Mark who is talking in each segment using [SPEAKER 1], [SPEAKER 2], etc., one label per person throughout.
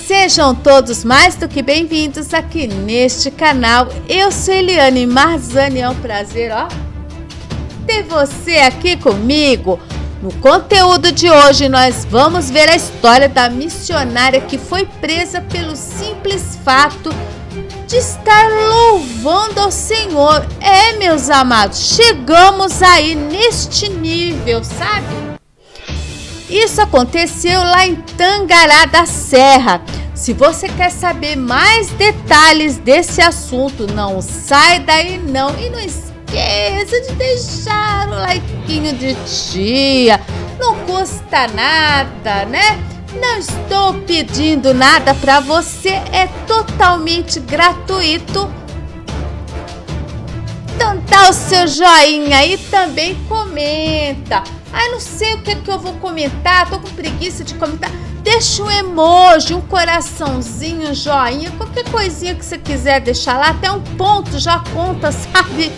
[SPEAKER 1] Sejam todos mais do que bem-vindos aqui neste canal. Eu sou Eliane Marzani, é um prazer, ter você aqui comigo. No conteúdo de hoje nós vamos ver a história da missionária que foi presa pelo simples fato de estar louvando ao Senhor. Meus amados, chegamos aí neste nível, sabe? Isso aconteceu lá em Tangará da Serra. Se você quer saber mais detalhes desse assunto, não sai daí não. E não esqueça de deixar o likeinho de tia. Não custa nada, né? Não estou pedindo nada para você, é totalmente gratuito. Então dá o seu joinha e também comenta. Não sei o que eu vou comentar, tô com preguiça de comentar. Deixa um emoji, um coraçãozinho, um joinha, qualquer coisinha que você quiser deixar lá, até um ponto já conta, sabe?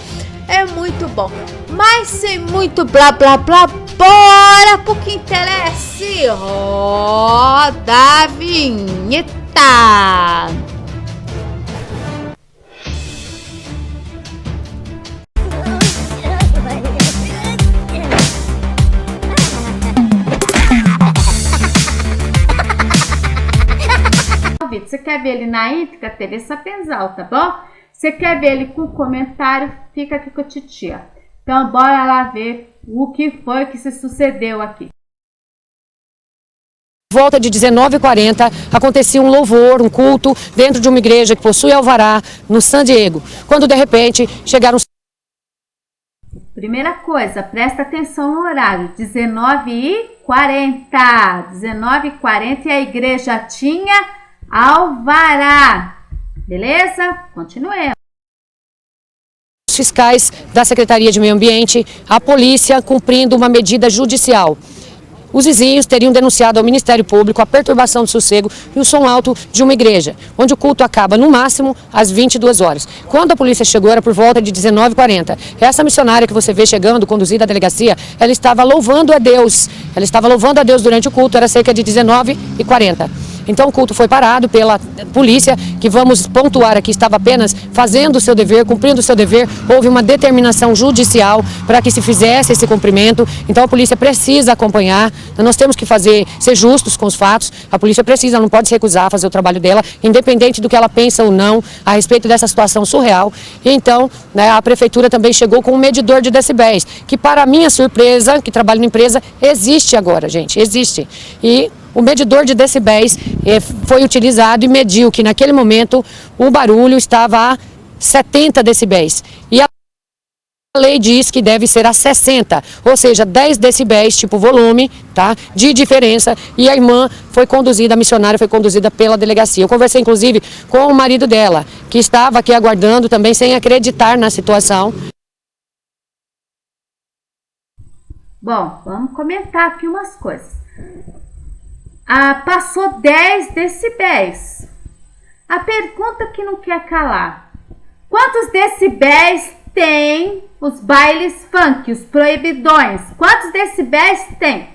[SPEAKER 1] É muito bom. Mas sem muito blá blá blá, bora pro que interessa. Roda a vinheta. Você quer ver ele na íntegra? TV Sapenzal, tá bom? Você quer ver ele com comentário? Fica aqui com a titia. Então, bora lá ver o que foi que se sucedeu aqui.
[SPEAKER 2] Volta de 19h40, acontecia um louvor, um culto dentro de uma igreja que possui alvará no San Diego. Quando, de repente, chegaram...
[SPEAKER 1] Primeira coisa, presta atenção no horário, 19h40. 19h40 e a igreja tinha alvará. Beleza? Continuemos.
[SPEAKER 2] Os fiscais da Secretaria de Meio Ambiente, a polícia cumprindo uma medida judicial. Os vizinhos teriam denunciado ao Ministério Público a perturbação do sossego e o som alto de uma igreja, onde o culto acaba no máximo às 22 horas. Quando a polícia chegou era por volta de 19h40. Essa missionária que você vê chegando, conduzida à delegacia, ela estava louvando a Deus. Ela estava louvando a Deus durante o culto, era cerca de 19h40. Então o culto foi parado pela polícia, que vamos pontuar aqui, estava apenas fazendo o seu dever, cumprindo o seu dever. Houve uma determinação judicial para que se fizesse esse cumprimento. Então a polícia precisa acompanhar, nós temos que ser justos com os fatos. A polícia precisa, ela não pode se recusar a fazer o trabalho dela, independente do que ela pensa ou não a respeito dessa situação surreal. E então, a prefeitura também chegou com um medidor de decibéis, que para minha surpresa, que trabalho na empresa, existe agora, gente, existe. E o medidor de decibéis foi utilizado e mediu que naquele momento o barulho estava a 70 decibéis. E a lei diz que deve ser a 60, ou seja, 10 decibéis, tipo volume, tá, de diferença. E a irmã foi conduzida, a missionária foi conduzida pela delegacia. Eu conversei inclusive com o marido dela, que estava aqui aguardando também sem acreditar na situação.
[SPEAKER 1] Bom, vamos comentar aqui umas coisas. Passou 10 decibéis. A pergunta que não quer calar: quantos decibéis tem os bailes funk, os proibidões? Quantos decibéis tem?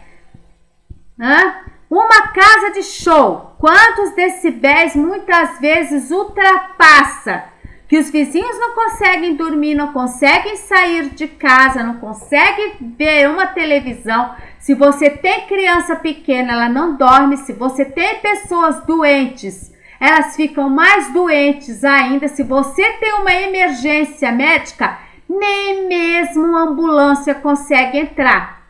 [SPEAKER 1] Uma casa de show, quantos decibéis muitas vezes ultrapassa? Que os vizinhos não conseguem dormir, não conseguem sair de casa, não conseguem ver uma televisão. Se você tem criança pequena, ela não dorme. Se você tem pessoas doentes, elas ficam mais doentes ainda. Se você tem uma emergência médica, nem mesmo uma ambulância consegue entrar.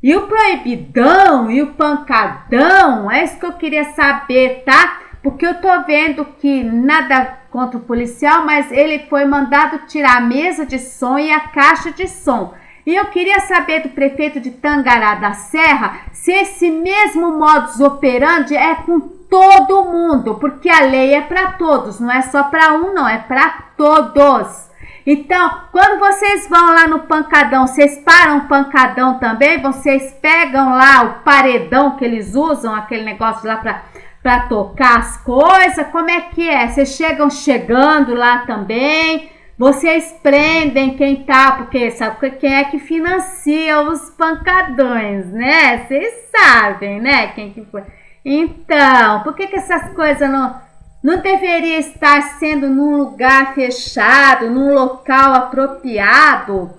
[SPEAKER 1] E o proibidão e o pancadão, é isso que eu queria saber, tá? Porque eu tô vendo que nada contra o policial, mas ele foi mandado tirar a mesa de som e a caixa de som. E eu queria saber do prefeito de Tangará da Serra se esse mesmo modus operandi é com todo mundo, porque a lei é para todos, não é só para um, não, é para todos. Então, quando vocês vão lá no pancadão, vocês param o pancadão também? Vocês pegam lá o paredão que eles usam, aquele negócio lá para tocar as coisas? Como é que é? Vocês chegando lá também? Vocês prendem quem tá, porque sabe quem é que financia os pancadões, né? Vocês sabem, né? Quem que foi. Então, por que essas coisas não deveria estar sendo num lugar fechado, num local apropriado?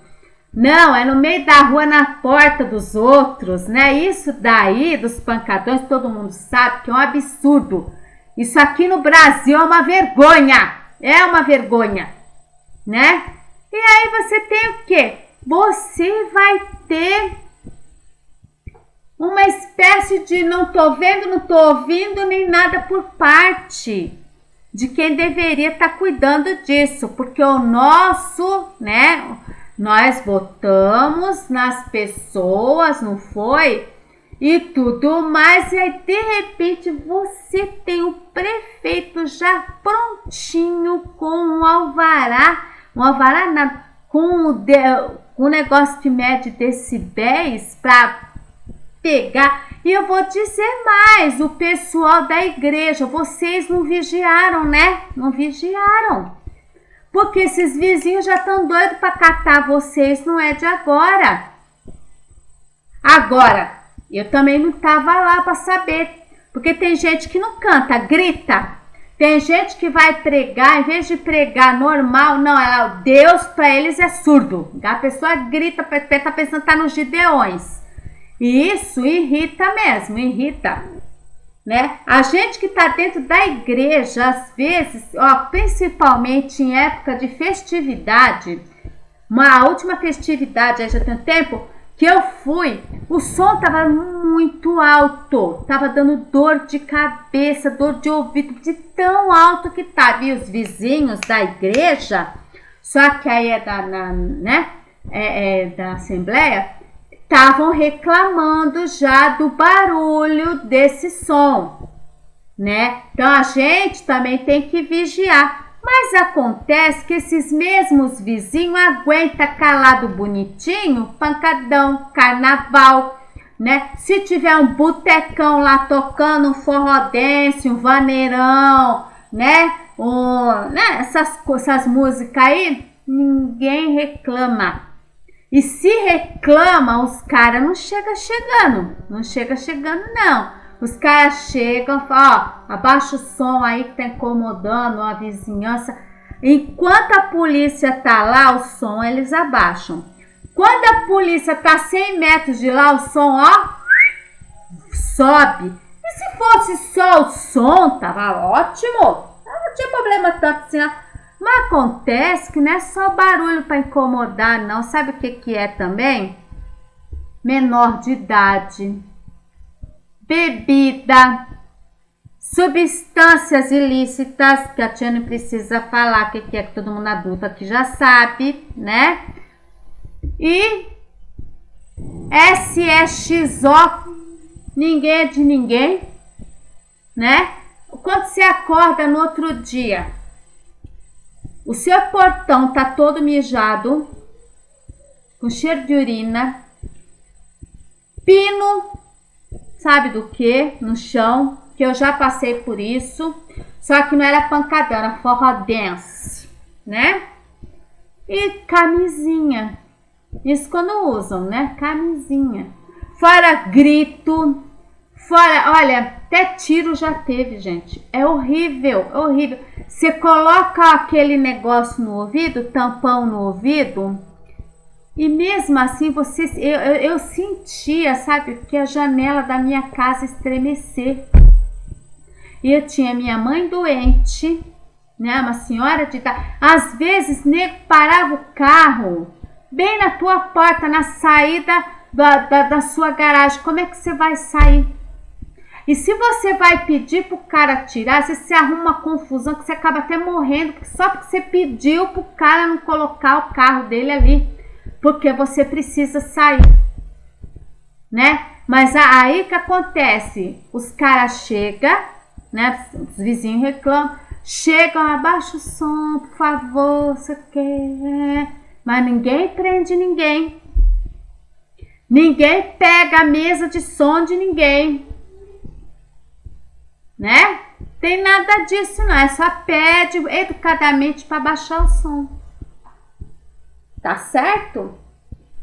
[SPEAKER 1] Não, é no meio da rua, na porta dos outros, né? Isso daí, dos pancadões, todo mundo sabe que é um absurdo. Isso aqui no Brasil é uma vergonha. É uma vergonha, né? E aí você tem o quê? Você vai ter uma espécie de não tô vendo, não tô ouvindo, nem nada por parte de quem deveria estar cuidando disso. Porque o nosso, né? Nós votamos nas pessoas, não foi? E tudo mais. E aí, de repente, você tem o prefeito já prontinho com o alvará. Um alvará nada, com o negócio que mede decibéis para pegar. E eu vou dizer mais, o pessoal da igreja, vocês não vigiaram, né? Não vigiaram. Porque esses vizinhos já estão doidos para catar vocês, não é de agora. Agora, eu também não estava lá para saber. Porque tem gente que não canta, grita. Tem gente que vai pregar, em vez de pregar normal, não, Deus para eles é surdo. A pessoa grita, está pensando que está nos Gideões. E isso irrita mesmo, irrita. Né? A gente que está dentro da igreja, às vezes, principalmente em época de festividade, a última festividade, já tem tempo que eu fui, o som estava muito alto, estava dando dor de cabeça, dor de ouvido, de tão alto que estava. E os vizinhos da igreja, só que aí é da Assembleia, estavam reclamando já do barulho desse som, né? Então a gente também tem que vigiar. Mas acontece que esses mesmos vizinhos aguentam calado bonitinho, pancadão, carnaval, né? Se tiver um botecão lá tocando um forrodense, um vaneirão, né? Essas músicas aí, ninguém reclama. E se reclama, os caras não chegam chegando não. Os caras chegam, falam, abaixa o som aí que tá incomodando a vizinhança. Enquanto a polícia tá lá, o som eles abaixam. Quando a polícia tá 100 metros de lá, o som, sobe. E se fosse só o som, tava ótimo. Não tinha problema tanto assim, não. Mas acontece que não é só barulho para incomodar, não. Sabe o que é também? Menor de idade, bebida, substâncias ilícitas, que a tia não precisa falar o que é, que todo mundo adulto aqui já sabe, né? E SEXO, ninguém é de ninguém, né? Quando você acorda no outro dia, o seu portão tá todo mijado, com cheiro de urina, pino, sabe do que? No chão, que eu já passei por isso, só que não era pancadão, era forrodense, né? E camisinha, isso quando usam, né? Camisinha. Fora grito, fora, olha, até tiro já teve, gente. É horrível, é horrível. Você coloca aquele negócio no ouvido, tampão no ouvido, e mesmo assim eu sentia, sabe, que a janela da minha casa estremecer. E eu tinha minha mãe doente, né, uma senhora de idade. Às vezes, nego parava o carro bem na tua porta, na saída da sua garagem. Como é que você vai sair? E se você vai pedir pro cara tirar, você se arruma uma confusão que você acaba até morrendo, só porque você pediu pro cara não colocar o carro dele ali, porque você precisa sair, né? Mas aí que acontece? Os caras chegam, né? Os vizinhos reclamam, chegam, abaixa o som, por favor, você quer. Mas ninguém prende ninguém. Ninguém pega a mesa de som de ninguém. Né? Tem nada disso, não. É só pede educadamente para baixar o som. Tá certo?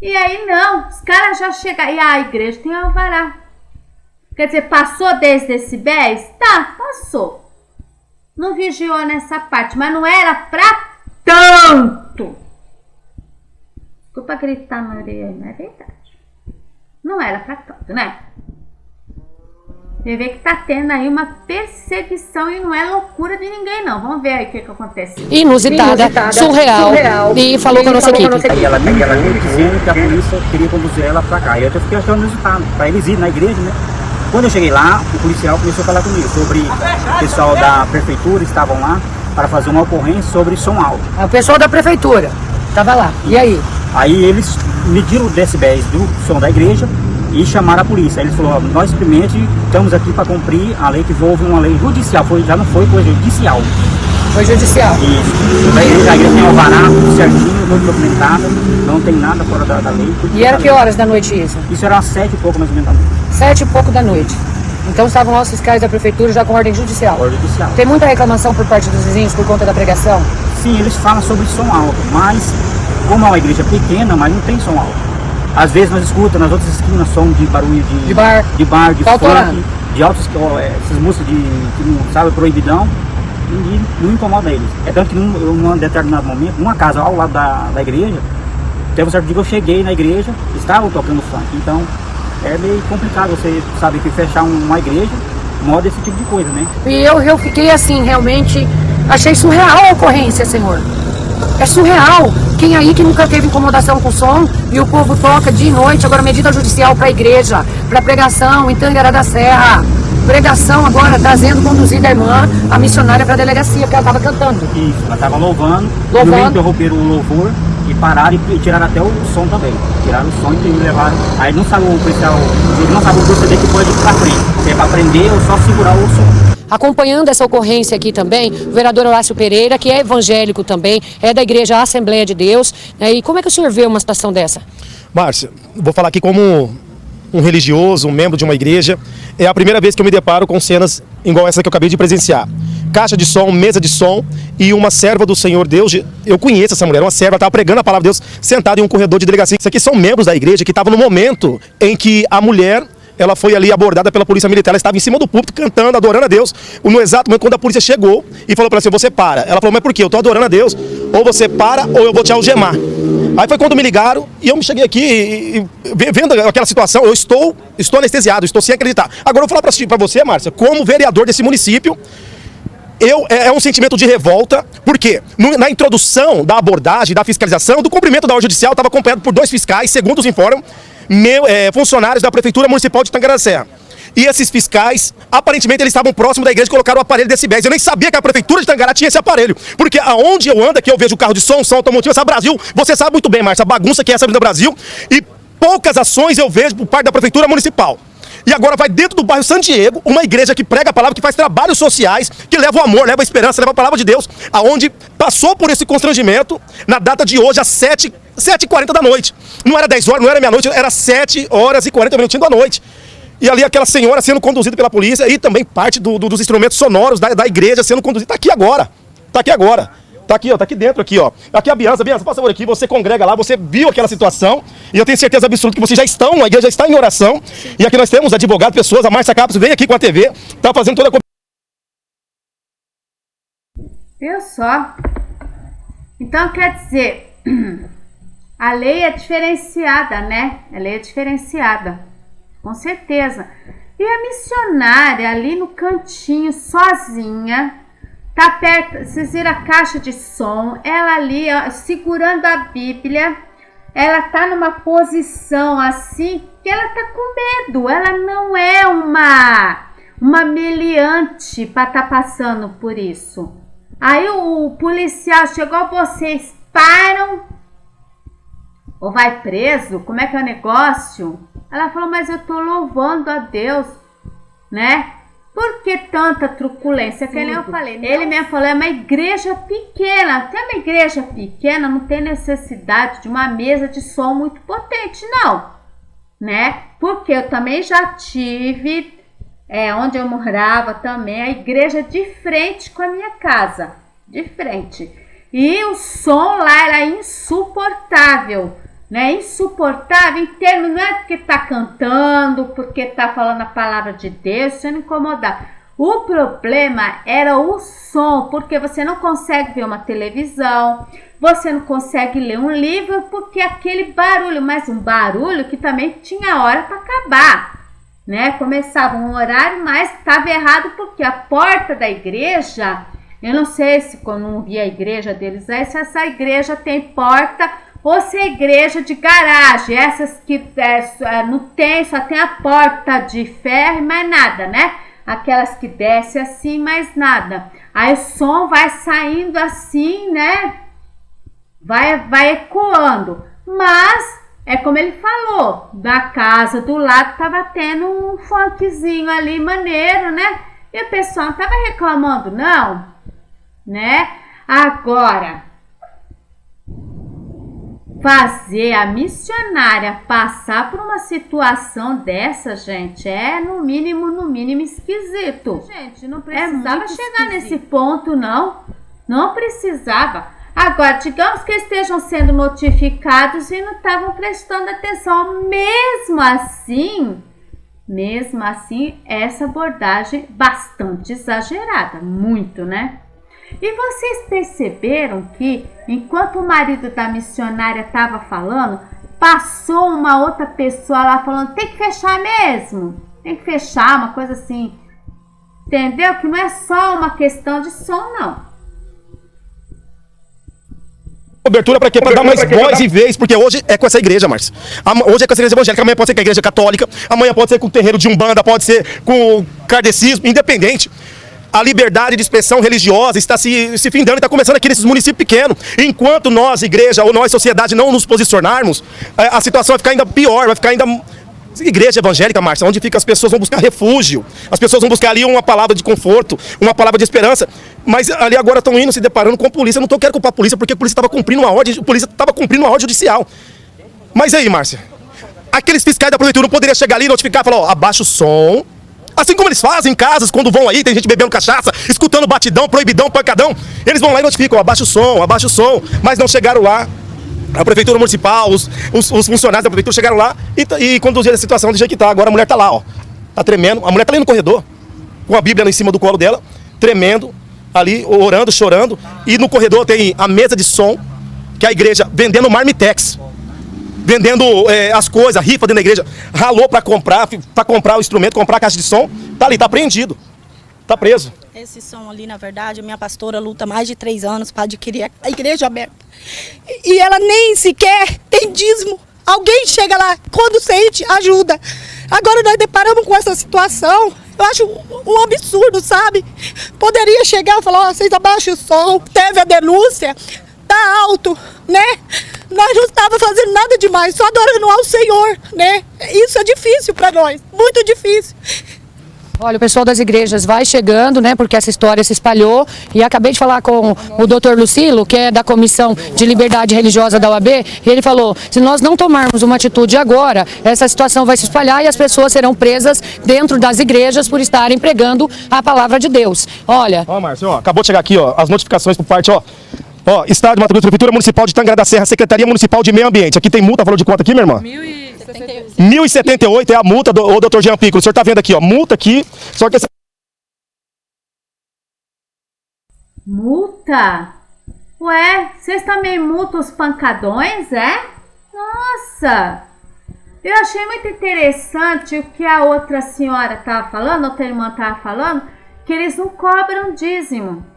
[SPEAKER 1] E aí não, os caras já chegam. E a igreja tem alvará. Quer dizer, passou 10 decibéis? Tá, passou. Não vigiou nessa parte, mas não era pra tanto. Desculpa gritar na orelha, não é verdade. Não era pra tanto, né? Você vê que tá tendo aí uma perseguição e não é loucura de ninguém, não. Vamos ver aí o que acontece.
[SPEAKER 2] Inusitada, surreal. E falou com a nossa equipe.
[SPEAKER 3] Aí ela me dizendo que a polícia queria conduzir ela pra cá. E eu fiquei achando inusitado, pra eles irem na igreja, né? Quando eu cheguei lá, o policial começou a falar comigo sobre o pessoal da prefeitura, estavam lá para fazer uma ocorrência sobre som alto.
[SPEAKER 2] O pessoal da prefeitura estava lá. E aí?
[SPEAKER 3] Aí eles mediram os decibéis do som da igreja e chamaram a polícia. Aí eles falaram, nós simplesmente estamos aqui para cumprir a lei, que houve uma lei judicial, já não foi coisa judicial.
[SPEAKER 2] Foi judicial.
[SPEAKER 3] Isso. A igreja tem alvará, tudo certinho, tudo documentado, não tem nada fora da lei.
[SPEAKER 2] E era que horas da noite isso?
[SPEAKER 3] Isso era às 7 e pouco mais ou menos da noite.
[SPEAKER 2] 7 e pouco da noite. Então estavam lá os fiscais da prefeitura já com ordem judicial.
[SPEAKER 3] Ordem judicial.
[SPEAKER 2] Tem muita reclamação por parte dos vizinhos por conta da pregação?
[SPEAKER 3] Sim, eles falam sobre som alto, mas como é uma igreja pequena, mas não tem som alto. Às vezes nós escutamos nas outras esquinas som de barulho de bar, de funk, de altos, essas músicas que não sabe, proibidão, e não incomoda eles. É tanto que num determinado momento, numa casa ao lado da igreja, teve um certo dia que eu cheguei na igreja, estavam tocando funk. Então é meio complicado você saber que fechar uma igreja moda esse tipo de coisa, né?
[SPEAKER 2] E eu fiquei assim, realmente, achei surreal a ocorrência, senhor. É surreal. Quem aí que nunca teve incomodação com som e o povo toca dia e noite, agora medida judicial para a igreja, para pregação em Tangará da Serra. Pregação agora trazendo, conduzida a irmã, a missionária para a delegacia, porque ela estava cantando.
[SPEAKER 3] Isso, ela estava louvando, interromperam o louvor e pararam e tiraram até o som também. Tiraram o som e levaram. Aí não sabe o policial, ele não sabe o proceder que pode ir para frente. Se é para prender ou só segurar o som.
[SPEAKER 2] Acompanhando essa ocorrência aqui também, o vereador Horácio Pereira, que é evangélico também, é da igreja Assembleia de Deus. E como é que o senhor vê uma situação dessa?
[SPEAKER 4] Márcia, vou falar aqui como um religioso, um membro de uma igreja. É a primeira vez que eu me deparo com cenas igual essa que eu acabei de presenciar. Caixa de som, mesa de som e uma serva do Senhor Deus. Eu conheço essa mulher, uma serva, estava pregando a palavra de Deus sentada em um corredor de delegacia. Isso aqui são membros da igreja que estavam no momento em que a mulher... ela foi ali abordada pela polícia militar, ela estava em cima do púlpito cantando, adorando a Deus. No exato momento quando a polícia chegou e falou para ela assim, você para. Ela falou, mas por quê? Eu estou adorando a Deus, ou você para ou eu vou te algemar. Aí foi quando me ligaram e eu me cheguei aqui e vendo aquela situação, eu estou anestesiado, estou sem acreditar. Agora eu vou falar para você, Márcia, como vereador desse município, é um sentimento de revolta, porque na introdução da abordagem, da fiscalização, do cumprimento da ordem judicial, estava acompanhado por 2 fiscais, segundo os informam, funcionários da Prefeitura Municipal de Tangará da Serra. E esses fiscais, aparentemente, eles estavam próximos da igreja e colocaram o aparelho decibéis. Eu nem sabia que a Prefeitura de Tangará tinha esse aparelho. Porque aonde eu ando aqui, eu vejo carro de som automotivo, essa Brasil, você sabe muito bem, Márcia, a bagunça que é essa no Brasil. E poucas ações eu vejo por parte da Prefeitura Municipal. E agora vai dentro do bairro San Diego, uma igreja que prega a palavra, que faz trabalhos sociais, que leva o amor, leva a esperança, leva a palavra de Deus, aonde passou por esse constrangimento na data de hoje, às 7h40 da noite. Não era 10 horas, não era meia-noite, era 7h40 da noite. E ali aquela senhora sendo conduzida pela polícia e também parte dos instrumentos sonoros da igreja sendo conduzida. Tá aqui agora. Tá aqui agora. Tá aqui, ó, tá aqui dentro, aqui, ó. Aqui a Bianca, passa por aqui, você congrega lá, você viu aquela situação, e eu tenho certeza absoluta que vocês já estão, a igreja já está em oração, e aqui nós temos advogados, pessoas, a Márcia Campos vem aqui com a TV, tá fazendo toda a...
[SPEAKER 1] Viu só? Então quer dizer, a lei é diferenciada, né? A lei é diferenciada, com certeza. E a missionária ali no cantinho, sozinha, tá perto, vocês viram a caixa de som, ela ali, ó, segurando a Bíblia, ela tá numa posição assim, que ela tá com medo, ela não é uma meliante para tá passando por isso. Aí o policial chegou, vocês param, ou vai preso, como é que é o negócio? Ela falou, mas eu tô louvando a Deus, né? Por que tanta truculência? Que nem eu falei. Ele mesmo falou, é uma igreja pequena. Até uma igreja pequena não tem necessidade de uma mesa de som muito potente, não. Né? Porque eu também já tive, onde eu morava também, a igreja de frente com a minha casa. De frente. E o som lá era insuportável. né? Insuportável em termos, não é porque tá cantando, porque tá falando a palavra de Deus, isso não incomodar. O problema era o som, porque você não consegue ver uma televisão, você não consegue ler um livro, porque aquele barulho, mas um barulho que também tinha hora para acabar, né? Começava um horário, mas estava errado, porque a porta da igreja, eu não sei se quando não vi a igreja deles, se essa igreja tem porta ou se é igreja de garagem, essas que não tem, só tem a porta de ferro e mais nada, né? Aquelas que desce assim, mais nada. Aí o som vai saindo assim, né? Vai ecoando. Mas, é como ele falou, da casa do lado tava tendo um funkzinho ali, maneiro, né? E o pessoal não tava reclamando, não, né? Agora, fazer a missionária passar por uma situação dessa, gente, é no mínimo esquisito. Gente, não precisava chegar nesse ponto, não. Não precisava. Agora, digamos que estejam sendo notificados e não estavam prestando atenção. Mesmo assim, essa abordagem bastante exagerada, muito, né? E vocês perceberam que, enquanto o marido da missionária estava falando, passou uma outra pessoa lá falando, tem que fechar mesmo, tem que fechar, uma coisa assim, entendeu? Que não é só uma questão de som, não.
[SPEAKER 4] Cobertura para quê? Para dar mais voz e vez, porque hoje é com essa igreja, Márcio. Hoje é com essa igreja evangélica, amanhã pode ser com a igreja católica, amanhã pode ser com o terreiro de Umbanda, pode ser com o kardecismo, independente. A liberdade de expressão religiosa está se findando e está começando aqui nesses municípios pequenos. Enquanto nós, igreja, ou nós, sociedade, não nos posicionarmos, a situação vai ficar ainda pior, vai ficar ainda... Igreja evangélica, Márcia, onde fica as pessoas vão buscar refúgio, as pessoas vão buscar ali uma palavra de conforto, uma palavra de esperança, mas ali agora estão indo se deparando com a polícia. Eu não quero culpar a polícia, porque a polícia estava cumprindo uma ordem, judicial. Mas aí, Márcia, aqueles fiscais da prefeitura não poderiam chegar ali e notificar, falar, ó, abaixa o som, assim como eles fazem em casas, quando vão aí, tem gente bebendo cachaça, escutando batidão, proibidão, pancadão, eles vão lá e notificam, abaixa o som, mas não chegaram lá. A prefeitura municipal, os funcionários da prefeitura chegaram lá e conduziram a situação do jeito que tá. Agora a mulher tá lá, ó. Tá tremendo. A mulher tá ali no corredor, com a Bíblia em cima do colo dela, tremendo, ali, orando, chorando. E no corredor tem a mesa de som, que a igreja vendendo marmitex, vendendo as coisas, rifa dentro da igreja. Ralou pra comprar o instrumento, comprar a caixa de som. Tá ali, tá apreendido. Tá preso.
[SPEAKER 5] Esse som ali, na verdade, a minha pastora luta mais de 3 anos para adquirir a igreja aberta. E ela nem sequer tem dízimo. Alguém chega lá, quando sente, ajuda. Agora nós deparamos com essa situação. Eu acho um absurdo, sabe? Poderia chegar e falar, ó, vocês abaixam o som, teve a denúncia, tá alto, né? Nós não estávamos fazendo nada demais, só adorando ao Senhor, né? Isso é difícil para nós, muito difícil.
[SPEAKER 2] Olha, o pessoal das igrejas vai chegando, né, porque essa história se espalhou, e acabei de falar com o doutor Lucilo, que é da Comissão de Liberdade Religiosa da OAB, e ele falou, se nós não tomarmos uma atitude agora, essa situação vai se espalhar e as pessoas serão presas dentro das igrejas por estarem pregando a palavra de Deus. Olha...
[SPEAKER 4] Ó, Márcio, ó, acabou de chegar aqui, ó, as notificações por parte, ó, Estado de Mato Grosso, Prefeitura Municipal de Tangará da Serra, Secretaria Municipal de Meio Ambiente. Aqui tem multa, valor de quanto aqui, minha irmã? 1.078 é a multa, ô doutor Jean Piccolo. O senhor tá vendo aqui, ó, multa aqui, só que...
[SPEAKER 1] Multa? Ué, vocês também multam os pancadões, é? Nossa! Eu achei muito interessante o que a outra senhora tava falando, a outra irmã tava falando, que eles não cobram dízimo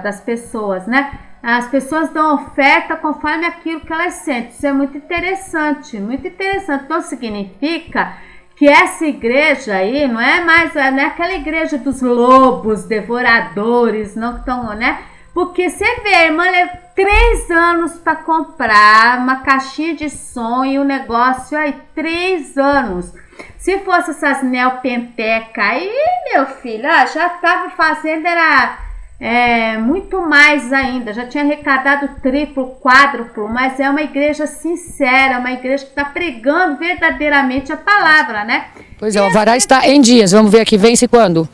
[SPEAKER 1] das pessoas, né? As pessoas dão oferta conforme aquilo que elas sentem. Isso é muito interessante, muito interessante. Então significa que essa igreja aí não é mais, não é aquela igreja dos lobos, devoradores, não estão, né? Porque você vê, a irmã leva 3 anos para comprar uma caixinha de som e o negócio aí, 3 anos. Se fosse essas neopentecas aí, meu filho, já tava fazendo, era... muito mais ainda, já tinha arrecadado triplo, quádruplo, mas é uma igreja sincera, uma igreja que está pregando verdadeiramente a palavra, né?
[SPEAKER 2] Pois é, o alvará está em dias, vamos ver aqui, vence quando?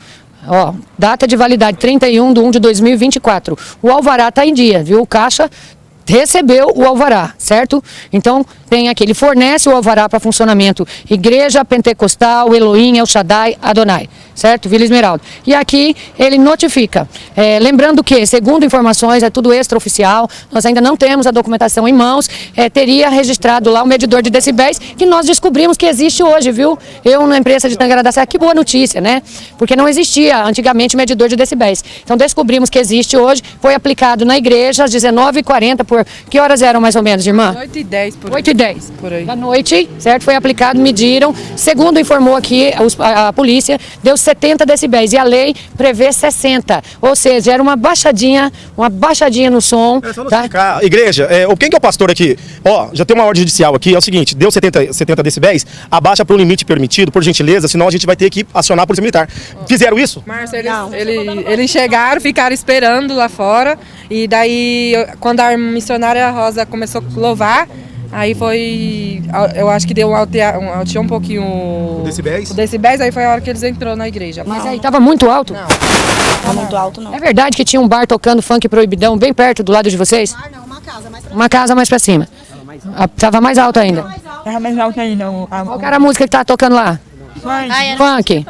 [SPEAKER 2] Ó, data de validade 31/1/2024, o alvará está em dia, viu? O caixa recebeu o alvará, certo? Então, tem aqui, ele fornece o alvará para funcionamento Igreja Pentecostal, Elohim, El Shaddai, Adonai, certo? Vila Esmeralda. E aqui ele notifica. Lembrando que, segundo informações, é tudo extraoficial, nós ainda não temos a documentação em mãos, teria registrado lá o medidor de decibéis, que nós descobrimos que existe hoje, viu? Eu, na empresa de Tangará da Serra, que boa notícia, né? Porque não existia antigamente medidor de decibéis. Então descobrimos que existe hoje, foi aplicado na igreja às 19h40, por que horas eram mais ou menos, irmã?
[SPEAKER 6] 8h10 por aí.
[SPEAKER 2] 8h10
[SPEAKER 6] por aí.
[SPEAKER 2] da noite, certo? Foi aplicado, mediram, segundo informou aqui a polícia, deu 70 decibéis e a lei prevê 60, ou seja, era uma baixadinha no som.
[SPEAKER 4] Só
[SPEAKER 2] Tá?
[SPEAKER 4] notificar, igreja, quem que é o pastor aqui? Ó, já tem uma ordem judicial aqui, é o seguinte, deu 70 decibéis, abaixa para o limite permitido, por gentileza, senão a gente vai ter que acionar a polícia militar. Fizeram isso?
[SPEAKER 6] Márcio, eles chegaram, ficaram esperando lá fora, e daí, quando a missionária Rosa começou a louvar, aí foi, eu acho que deu alteou um pouquinho o decibéis, aí foi a hora que eles entrou na igreja.
[SPEAKER 2] Mas aí tava muito alto?
[SPEAKER 6] Não.
[SPEAKER 5] Tá muito alto, não.
[SPEAKER 2] É verdade que tinha um bar tocando funk proibidão bem perto do lado de vocês?
[SPEAKER 5] Não,
[SPEAKER 2] Uma casa mais pra cima. Tava mais alto ainda.
[SPEAKER 7] Tava mais alto ainda.
[SPEAKER 2] Qual que era a música que tava tocando lá? Funk.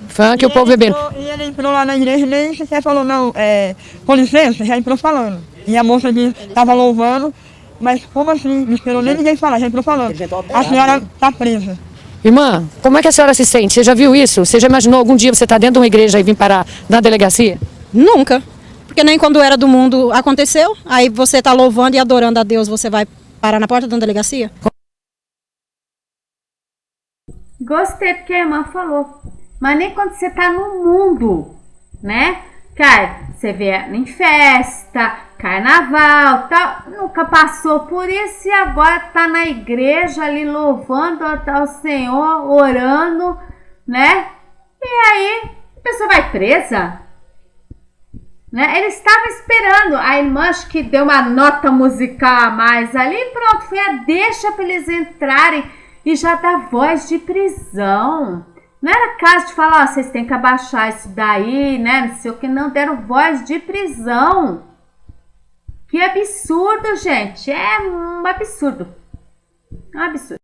[SPEAKER 2] Funk, o povo bebendo.
[SPEAKER 7] E ele entrou lá na igreja e nem sequer falou, não, com licença, já entrou falando. E a moça tava louvando, mas como assim? Não esperou nem ninguém falar, já entrou falando. A senhora tá presa.
[SPEAKER 2] Irmã, como é que a senhora se sente? Você já viu isso? Você já imaginou algum dia você estar dentro de uma igreja e vir parar na delegacia?
[SPEAKER 8] Nunca. Porque nem quando era do mundo aconteceu. Aí você está louvando e adorando a Deus, você vai parar na porta da delegacia?
[SPEAKER 1] Gostei porque a irmã falou. Mas nem quando você tá no mundo, né? Cara, você vê em festa, carnaval, tal, nunca passou por isso e agora tá na igreja ali louvando ao Senhor, orando, né? E aí, a pessoa vai presa, né? Ele estava esperando, a irmã acho que deu uma nota musical a mais ali e pronto, foi a deixa para eles entrarem e já dá voz de prisão. Não era caso de falar, ó, vocês têm que abaixar isso daí, né? Não sei o que, não, deram voz de prisão. Que absurdo, gente. É um absurdo. É um absurdo.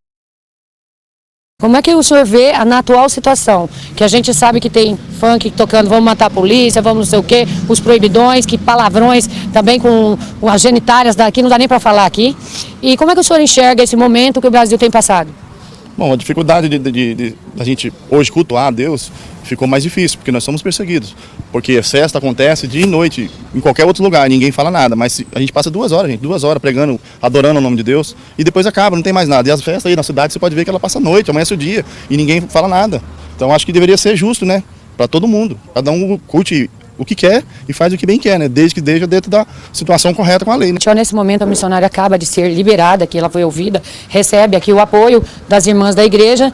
[SPEAKER 2] Como é que o senhor vê na atual situação? Que a gente sabe que tem funk tocando, vamos matar a polícia, vamos não sei o quê, os proibidões, que palavrões também com as genitárias daqui, não dá nem para falar aqui. E como é que o senhor enxerga esse momento que o Brasil tem passado?
[SPEAKER 9] Bom, a dificuldade da gente hoje cultuar a Deus ficou mais difícil, porque nós somos perseguidos. Porque a festa acontece dia e noite, em qualquer outro lugar, ninguém fala nada. Mas a gente passa 2 horas, 2 horas pregando, adorando o nome de Deus, e depois acaba, não tem mais nada. E as festas aí na cidade, você pode ver que ela passa a noite, amanhece o dia, e ninguém fala nada. Então acho que deveria ser justo, né, para todo mundo. Cada um curte o que quer e faz o que bem quer, né? Desde que esteja dentro da situação correta com a lei, né?
[SPEAKER 2] Nesse momento a missionária acaba de ser liberada, que ela foi ouvida, recebe aqui o apoio das irmãs da igreja.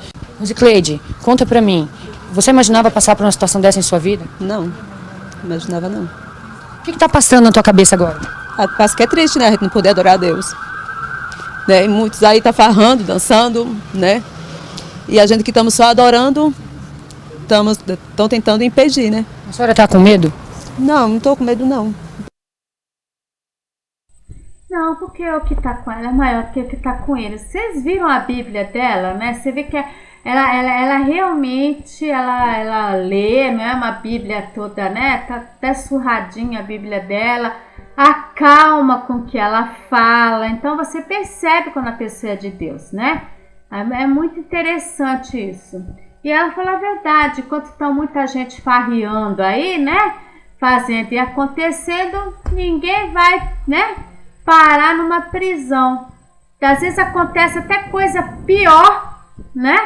[SPEAKER 2] Cleide, conta pra mim, você imaginava passar por uma situação dessa em sua vida?
[SPEAKER 10] Não, imaginava não.
[SPEAKER 2] O que está passando na tua cabeça agora?
[SPEAKER 10] Parece que é triste, né? A gente não poder adorar a Deus. Né? E muitos aí tá farrando, dançando, né? E a gente que estamos só adorando, estão tentando impedir, né?
[SPEAKER 2] A senhora está com medo?
[SPEAKER 10] Não estou com medo, não.
[SPEAKER 1] Não, porque o que está com ela é maior que o que está com ele. Vocês viram a Bíblia dela, né? Você vê que ela realmente, ela lê, não é uma Bíblia toda, né? Tá até surradinha a Bíblia dela. A calma com que ela fala. Então você percebe quando a pessoa é de Deus, né? É muito interessante isso. E ela fala a verdade, enquanto está muita gente farreando aí, né? Fazendo e acontecendo, ninguém vai, né? Parar numa prisão. Às vezes acontece até coisa pior, né?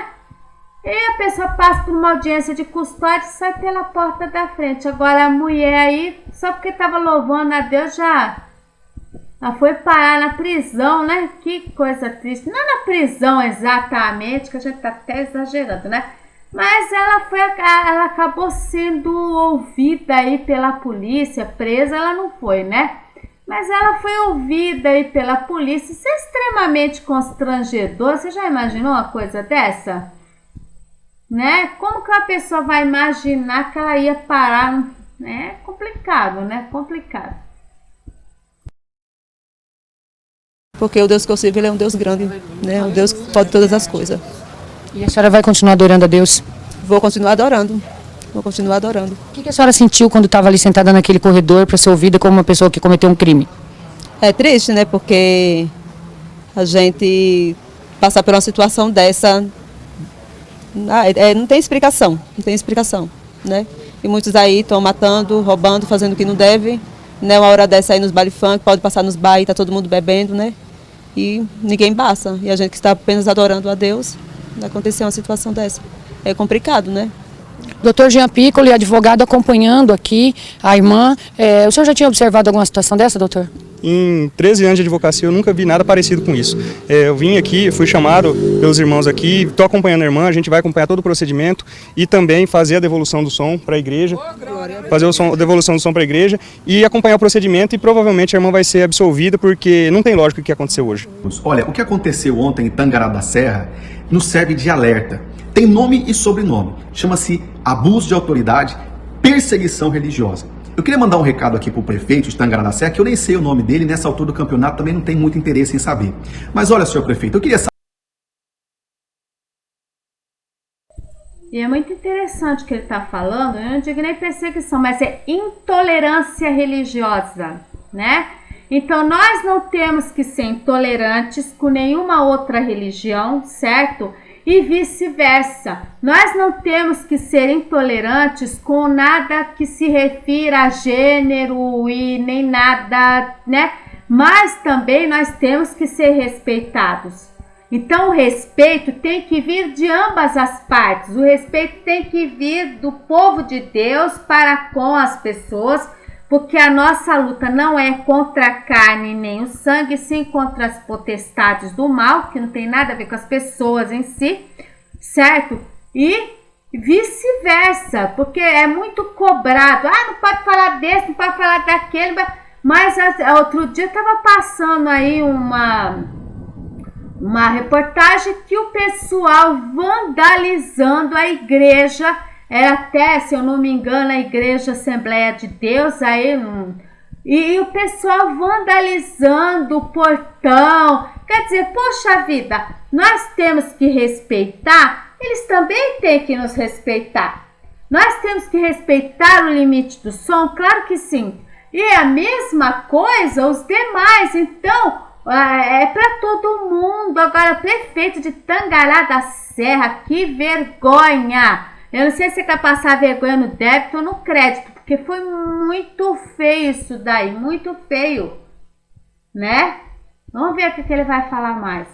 [SPEAKER 1] E a pessoa passa por uma audiência de custódia e sai pela porta da frente. Agora a mulher aí, só porque estava louvando a Deus, já foi parar na prisão, né? Que coisa triste. Não na prisão exatamente, que a gente tá até exagerando, né? Mas ela acabou sendo ouvida aí pela polícia, presa ela não foi, né? Mas ela foi ouvida aí pela polícia. Isso é extremamente constrangedor. Você já imaginou uma coisa dessa? Né? Como que uma pessoa vai imaginar que ela ia parar? É complicado, né? Complicado.
[SPEAKER 10] Porque o Deus que eu sirvo, ele é um Deus grande, né? Um Deus que pode todas as coisas.
[SPEAKER 2] E a senhora vai continuar adorando a Deus?
[SPEAKER 10] Vou continuar adorando. Vou continuar adorando.
[SPEAKER 2] O que a senhora sentiu quando estava ali sentada naquele corredor para ser ouvida como uma pessoa que cometeu um crime?
[SPEAKER 10] É triste, né? Porque a gente passar por uma situação dessa, não tem explicação, né? E muitos aí estão matando, roubando, fazendo o que não deve, né? Uma hora dessa aí nos baile funk, pode passar nos bailes, tá todo mundo bebendo, né? E ninguém passa. E a gente que está apenas adorando a Deus, acontecer uma situação dessa. É complicado, né?
[SPEAKER 2] Doutor Jean Piccoli, advogado, acompanhando aqui a irmã. O senhor já tinha observado alguma situação dessa, doutor?
[SPEAKER 11] Em 13 anos de advocacia eu nunca vi nada parecido com isso. Eu vim aqui, fui chamado pelos irmãos aqui, estou acompanhando a irmã, a gente vai acompanhar todo o procedimento e também fazer a devolução do som para a igreja, a devolução do som para a igreja e acompanhar o procedimento e provavelmente a irmã vai ser absolvida porque não tem lógica o que aconteceu hoje.
[SPEAKER 12] Olha, o que aconteceu ontem em Tangará da Serra nos serve de alerta. Tem nome e sobrenome, chama-se abuso de autoridade, perseguição religiosa. Eu queria mandar um recado aqui para o prefeito de Tangará da Serra, que eu nem sei o nome dele, nessa altura do campeonato também não tem muito interesse em saber. Mas olha, senhor prefeito, eu queria saber...
[SPEAKER 1] E é muito interessante o que ele está falando, eu não digo nem perseguição, mas é intolerância religiosa, né? Então nós não temos que ser intolerantes com nenhuma outra religião, certo? E vice-versa. Nós não temos que ser intolerantes com nada que se refira a gênero e nem nada, né? Mas também nós temos que ser respeitados. Então o respeito tem que vir de ambas as partes. O respeito tem que vir do povo de Deus para com as pessoas, porque a nossa luta não é contra a carne nem o sangue, sim contra as potestades do mal, que não tem nada a ver com as pessoas em si, certo? E vice-versa, porque é muito cobrado. Não pode falar desse, não pode falar daquele, mas outro dia estava passando aí uma reportagem que o pessoal vandalizando a igreja. Era até, se eu não me engano, a Igreja Assembleia de Deus, e o pessoal vandalizando o portão. Quer dizer, poxa vida, nós temos que respeitar, eles também têm que nos respeitar. Nós temos que respeitar o limite do som, claro que sim. E a mesma coisa os demais, então é para todo mundo. Agora, prefeito de Tangará da Serra, que vergonha! Eu não sei se você quer passar vergonha no débito ou no crédito, porque foi muito feio isso daí, muito feio, né? Vamos ver o que ele vai falar mais.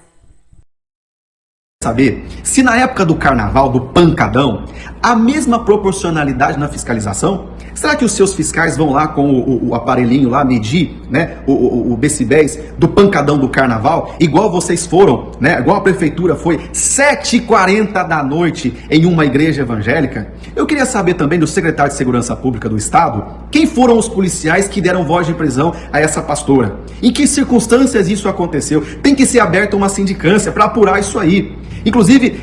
[SPEAKER 12] Saber se na época do carnaval, do pancadão, a mesma proporcionalidade na fiscalização? Será que os seus fiscais vão lá com o aparelhinho lá medir, né, o decibéis do pancadão do carnaval, igual vocês foram, né, igual a prefeitura foi 7h40 da noite em uma igreja evangélica? Eu queria saber também do secretário de Segurança Pública do Estado, quem foram os policiais que deram voz de prisão a essa pastora? Em que circunstâncias isso aconteceu? Tem que ser aberta uma sindicância para apurar isso aí. Inclusive,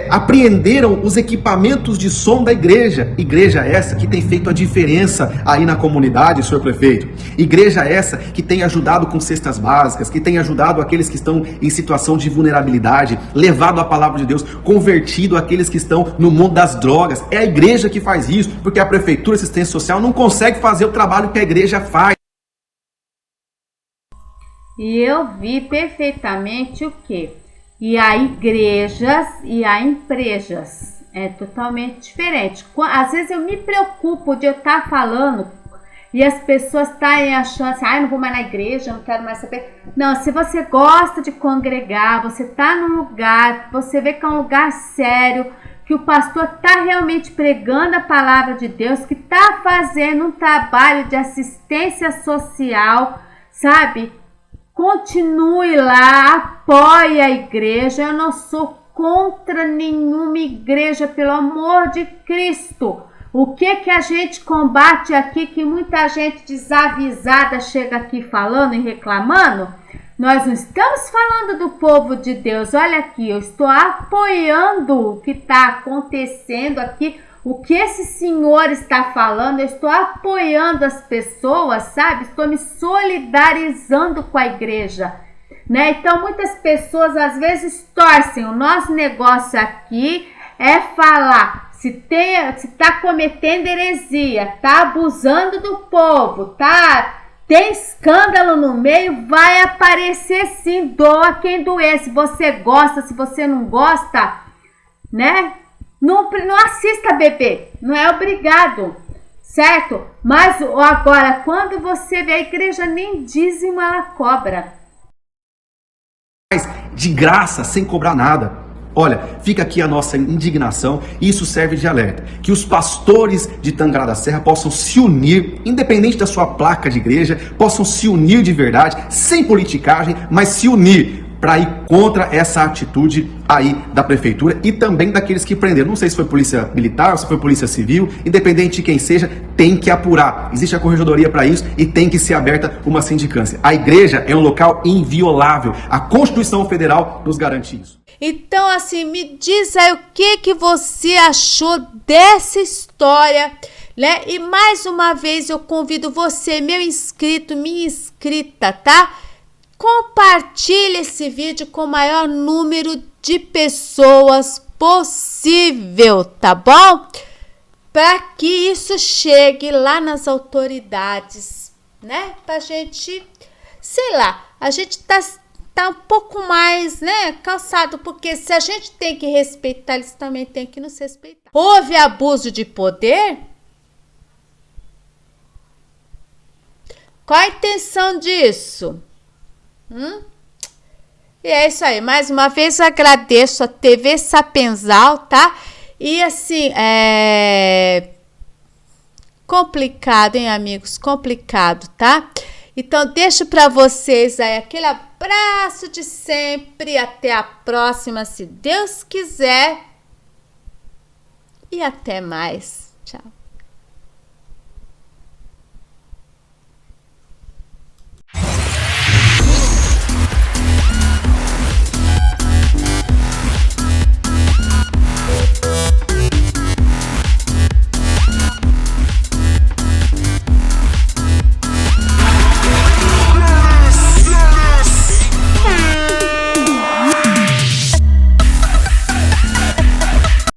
[SPEAKER 12] apreenderam os equipamentos de som da igreja. Igreja essa que tem feito a diferença aí na comunidade, senhor prefeito. Igreja essa que tem ajudado com cestas básicas, que tem ajudado aqueles que estão em situação de vulnerabilidade, levado a palavra de Deus, convertido aqueles que estão no mundo das drogas. É a igreja que faz isso, porque a Prefeitura de Assistência Social não consegue fazer o trabalho que a igreja faz.
[SPEAKER 1] E eu vi perfeitamente o quê? E há igrejas e há empresas. É totalmente diferente. Às vezes eu me preocupo de eu estar falando e as pessoas estarem achando assim, não vou mais na igreja, não quero mais saber. Não, se você gosta de congregar, você está num lugar, você vê que é um lugar sério, que o pastor está realmente pregando a palavra de Deus, que está fazendo um trabalho de assistência social, sabe? Continue lá, apoie a igreja. Eu não sou contra nenhuma igreja, pelo amor de Cristo. O que a gente combate aqui, que muita gente desavisada chega aqui falando e reclamando? Nós não estamos falando do povo de Deus. Olha aqui, eu estou apoiando o que está acontecendo aqui. O que esse senhor está falando, eu estou apoiando as pessoas, sabe? Estou me solidarizando com a igreja. né? Então muitas pessoas às vezes torcem. O nosso negócio aqui é falar se tá cometendo heresia, tá abusando do povo, tem escândalo no meio, vai aparecer sim, doa quem doer. Se você gosta, se você não gosta, né? Não assista bebê, não é obrigado, certo? Mas agora, quando você vê a igreja, nem dízimo ela cobra.
[SPEAKER 12] De graça, sem cobrar nada. Olha, fica aqui a nossa indignação, e isso serve de alerta. Que os pastores de Tangará da Serra possam se unir, independente da sua placa de igreja, possam se unir de verdade, sem politicagem, mas se unir para ir contra essa atitude aí da prefeitura e também daqueles que prenderam. Não sei se foi polícia militar, se foi polícia civil, independente de quem seja, tem que apurar. Existe a corregedoria para isso e tem que ser aberta uma sindicância. A igreja é um local inviolável. A Constituição Federal nos garante isso.
[SPEAKER 1] Então, assim, me diz aí o que você achou dessa história, né? E mais uma vez eu convido você, meu inscrito, minha inscrita, tá? Compartilhe esse vídeo com o maior número de pessoas possível, tá bom? Para que isso chegue lá nas autoridades, né? Pra gente, sei lá, a gente tá um pouco mais, né, cansado, porque se a gente tem que respeitar, eles também têm que nos respeitar. Houve abuso de poder? Qual a intenção disso? E é isso aí, mais uma vez eu agradeço a TV Sapenzal, tá? E assim, complicado, hein, amigos? Complicado, tá? Então, deixo para vocês aí aquele abraço de sempre. Até a próxima, se Deus quiser. E até mais. Tchau.